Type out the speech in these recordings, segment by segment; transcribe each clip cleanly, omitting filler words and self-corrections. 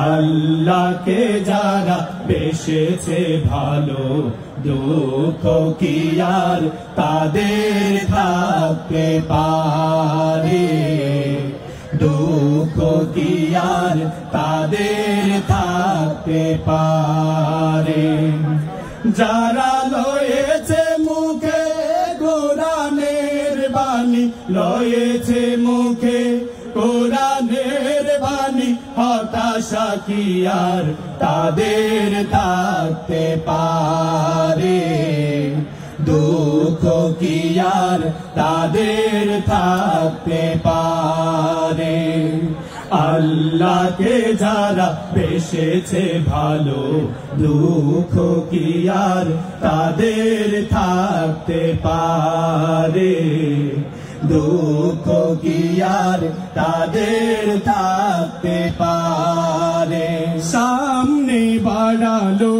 আল্লাহকে যারা বেসেছে ভালো, দুঃখ কি আর তাদের থাকতে পারে? দুঃখ কি আর তাদের থাকতে পারে? যারা লয়েছে মুখে কোরআনের বাণী, লয়েছে মুখে কোরআনের বাণী, হতাশা কি আর তাদের থাকতে পারে? দুঃখ কি আর তাদের থাকতে পারে? আল্লাহকে যারা বেসেছে ভালো, দুঃখ কি আর তাদের থাকতে পারে? দুঃখ কি আর তাদের থাকতে পারে? সামনে বাড়ালো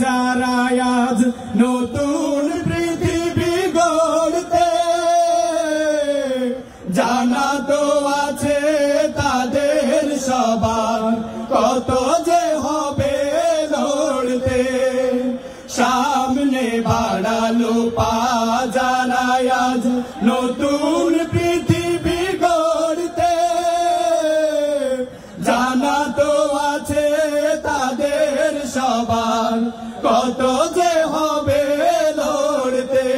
যারা আজ নতুন পৃথিবী গড়তে, জানা তো আছে তাদের সবার কত যে হবে লড়তে। সামনে বাড়ালো যারা আজ নতুন পৃথিবী গড়তে, জানা তো আছে তাদের সবার কত যে হবে লড়তে।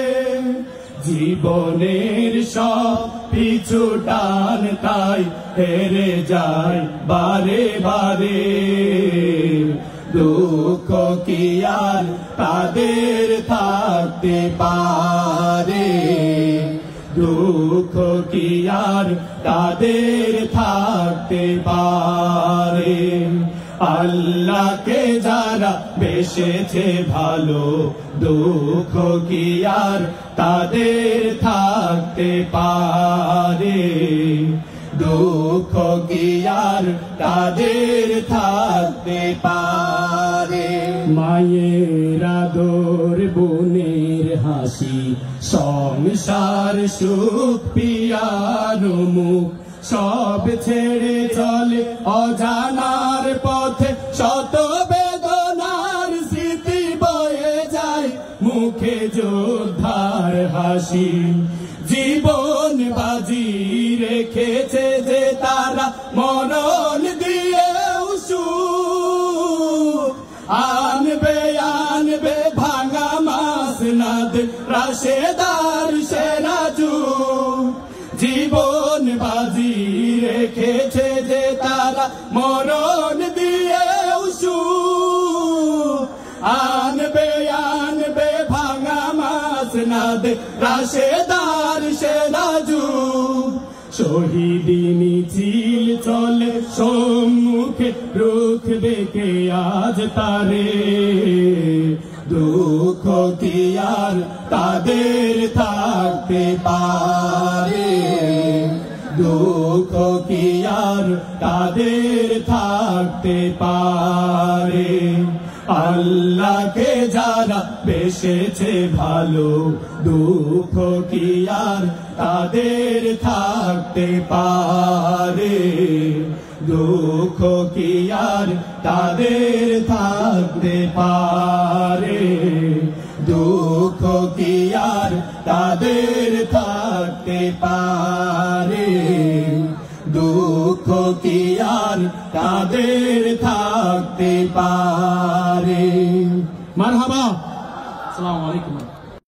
জীবনের সব পিছু টান তাই হেরে যায় বারে বারে। দুঃখ কি আর তাদের থাকতে পারে? দুঃখ কি আর তাদের থাকতে পারে? আল্লাহকে যারা বেসেছে ভালো, দুঃখ কি আর তাদের থাকতে পারে? দুঃখ কি আর তাদের থাকতে পারে? মায়ের আদর, বোনের হাসি, সংসার সুখ পিয়ার মুখ, সব ছেড়ে চলে অজানার পথে। শত বেদনার স্মৃতি বয়ে যায় মুখে যোদ্ধার হাসি। জীবন বাজি রেখেছে যে তারা, মরণ দিয়েও আনবে আনবে ভাঙা মাসনাদ রাশেদার সেরাজু। জীবন বাজি রেখেছে যে তারা, মরণ দিয়েও আনবে আনবে ভাঙা মাসনাদ রাশেদার সেরাজু। শহীদি মিছিল চলে সম্মুখে, রুখ দেখে আজ তারে। দুঃখ কি আর তাদের থাকতে পারে? দুঃখ কি আর তাদের থাকতে পারে? আল্লাহকে যারা বেসেছে ভালো, দুঃখ কি আর তাদের থাকতে পারে? দুঃখ কি আর তাদের থাকতে পারে? দুঃখ কি আর তাদের থাকতে পারে? দুঃখ কি আর তাদের থাকতে পারে? মারহাবা। আসসালামু আলাইকুম।